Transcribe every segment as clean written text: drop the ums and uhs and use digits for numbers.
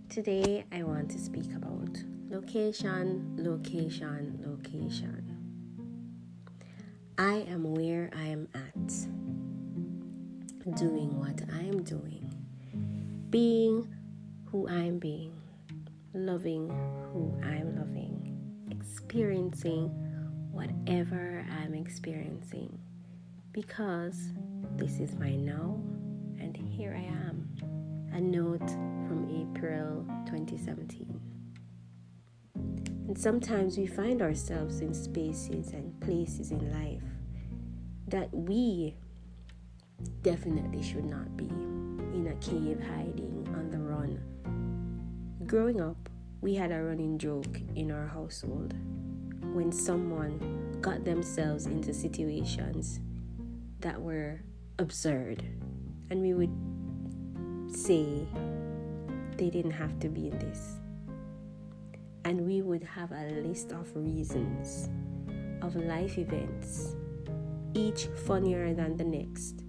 Today I want to speak about location. I am where I am at, doing what I am doing, being who I am being, loving who I am loving, experiencing whatever I'm experiencing, because this is my now and here I am. A note from April 2017. And sometimes we find ourselves in spaces and places in life that we definitely should not be, in a cave hiding on the run. Growing up, we had a running joke in our household when someone got themselves into situations that were absurd, and we would say they didn't have to be in this, and we would have a list of reasons, of life events, each funnier than the next,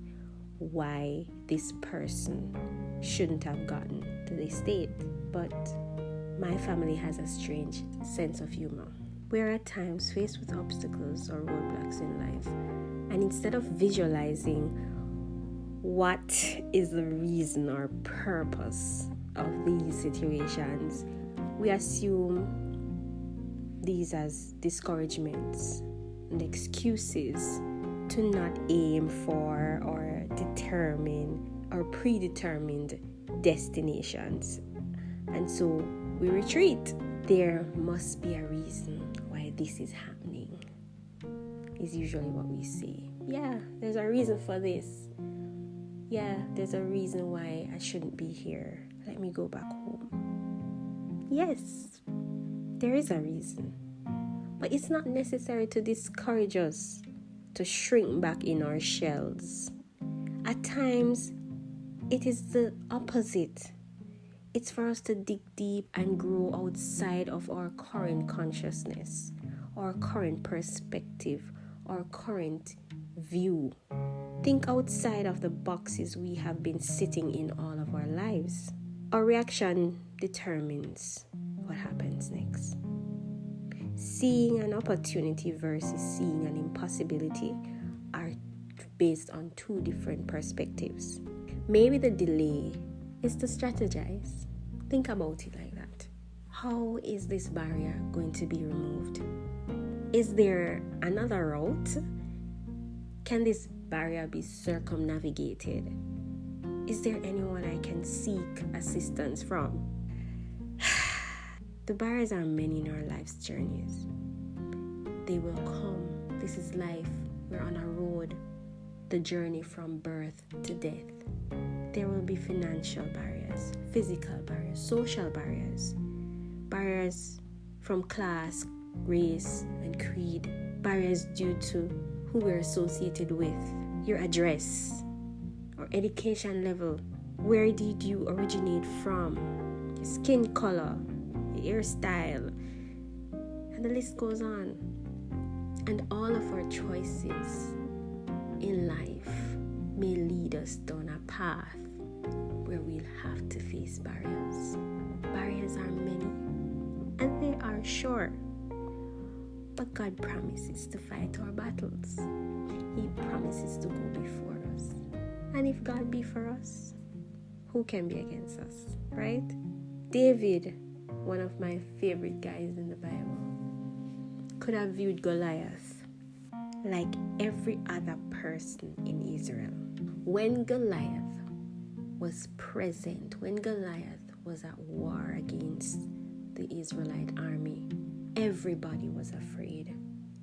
why this person shouldn't have gotten to this state. But my family has a strange sense of humor. We're at times faced with obstacles or roadblocks in life, and instead of visualizing what is the reason or purpose of these situations, we assume these as discouragements and excuses to not aim for or determine or predetermined destinations. And so we retreat. There must be a reason why this is happening, is usually what we say. Yeah, there's a reason for this. Yeah, there's a reason why I shouldn't be here. Let me go back home. Yes, there is a reason. But it's not necessary to discourage us to shrink back in our shells. At times, it is the opposite. It's for us to dig deep and grow outside of our current consciousness, our current perspective, our current view. Think outside of the boxes we have been sitting in all of our lives. Our reaction determines what happens next. Seeing an opportunity versus seeing an impossibility are based on two different perspectives. Maybe the delay is to strategize. Think about it like that. How is this barrier going to be removed? Is there another route? Can this barrier be circumnavigated? Is there anyone I can seek assistance from? The barriers are many in our life's journeys. They will come. This is life. We're on a road. The journey from birth to death. There will be financial barriers, physical barriers, social barriers, barriers from class, race, and creed, barriers due to who we're associated with, your address, or education level. Where did you originate from? Your skin color, your hairstyle, and the list goes on. And all of our choices in life may lead us down a path where we'll have to face barriers. Barriers are many, and they are short. But God promises to fight our battles. He promises to go before us. And if God be for us, who can be against us, right? David, one of my favorite guys in the Bible, could have viewed Goliath like every other person in Israel. When Goliath was present, when Goliath was at war against the Israelite army, everybody was afraid.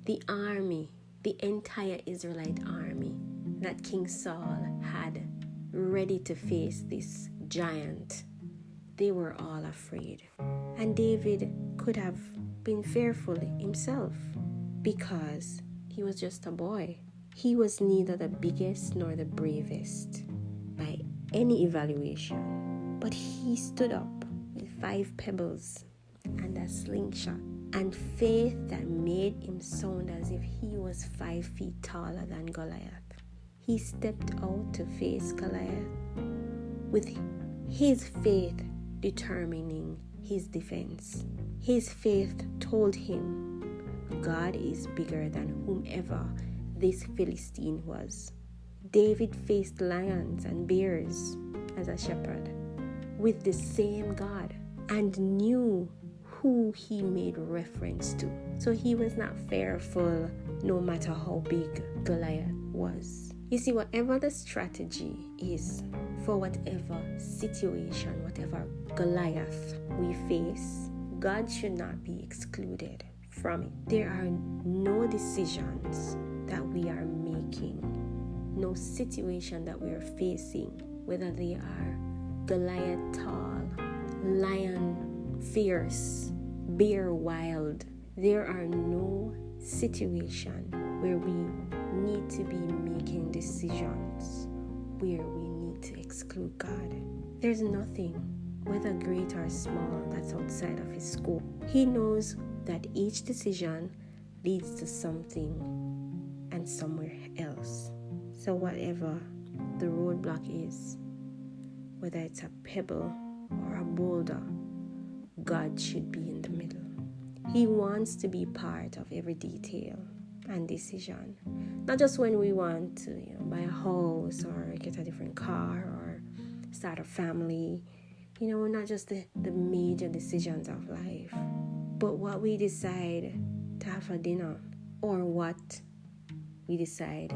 The army, the entire Israelite army that King Saul had ready to face this giant, they were all afraid. And David could have been fearful himself because he was just a boy. He was neither the biggest nor the bravest by any evaluation, but he stood up with 5 pebbles and a slingshot and faith that made him sound as if he was 5 feet taller than Goliath. He stepped out to face Goliath with his faith determining his defense. His faith told him God is bigger than whomever this Philistine was. David faced lions and bears as a shepherd with the same God and knew who he made reference to. So he was not fearful no matter how big Goliath was. You see, whatever the strategy is for whatever situation, whatever Goliath we face, God should not be excluded from it. There are no decisions that we are making, no situation that we are facing, whether they are Goliath tall, lion fierce, bear wild. There are no situation where we need to be making decisions where we need to exclude God. There's nothing, whether great or small, that's outside of his scope. He knows that each decision leads to something and somewhere else. So whatever the roadblock is, whether it's a pebble or a boulder, God should be in the middle. He wants to be part of every detail and decision. Not just when we want to, buy a house or get a different car or start a family. Not just the major decisions of life, but what we decide to have for dinner or what we decide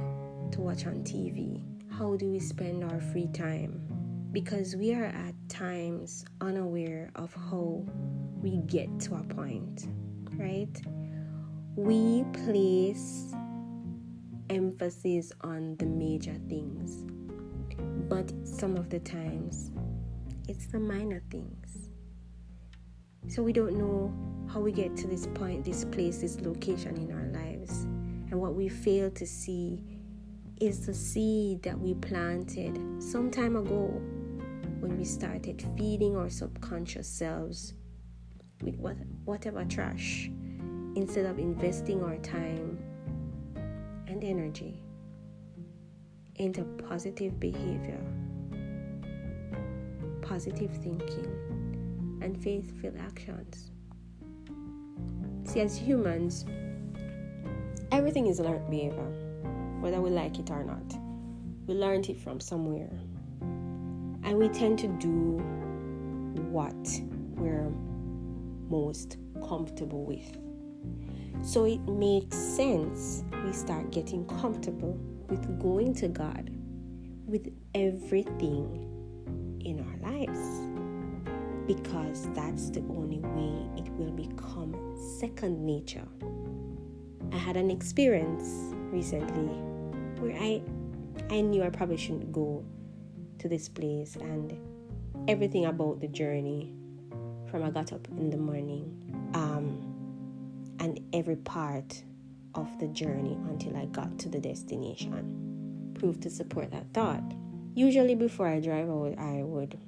to watch on TV. How do we spend our free time? Because we are at times unaware of how we get to a point, right? We place emphasis on the major things, but some of the times it's the minor things. So we don't know how we get to this point, this place, this location in our lives. And what we fail to see is the seed that we planted some time ago when we started feeding our subconscious selves with whatever trash instead of investing our time and energy into positive behavior, positive thinking, and faith-filled actions. See, as humans, everything is learned behavior, whether we like it or not. We learned it from somewhere. And we tend to do what we're most comfortable with. So it makes sense we start getting comfortable with going to God with everything in our lives, because that's the only way it will become second nature. I had an experience recently where I knew I probably shouldn't go to this place, and everything about the journey from I got up in the morning and every part of the journey until I got to the destination proved to support that thought. Usually before I drive out, I would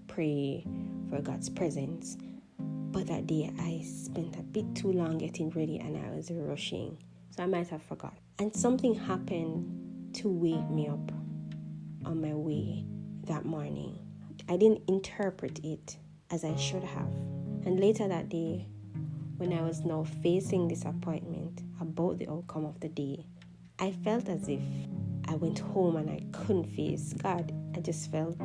pray for God's presence, but that day I spent a bit too long getting ready and I was rushing, so I might have forgot. And something happened to wake me up on my way that morning. I didn't interpret it as I should have. And later that day, when I was now facing disappointment about the outcome of the day, I felt as if I went home and I couldn't face God. I just felt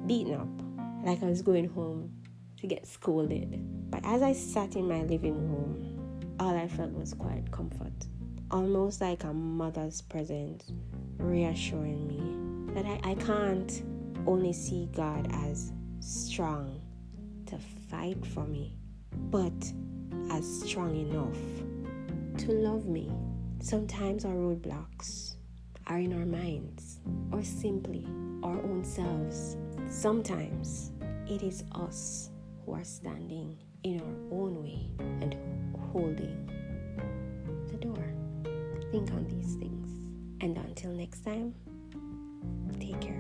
beaten up, like I was going home to get scolded. But as I sat in my living room, all I felt was quiet comfort, almost like a mother's presence reassuring me that I can't only see God as strong to fight for me, but as strong enough to love me. Sometimes our roadblocks are in our minds or simply our own selves. Sometimes it is us who are standing in our own way and holding the door. Think on these things. And until next time, take care.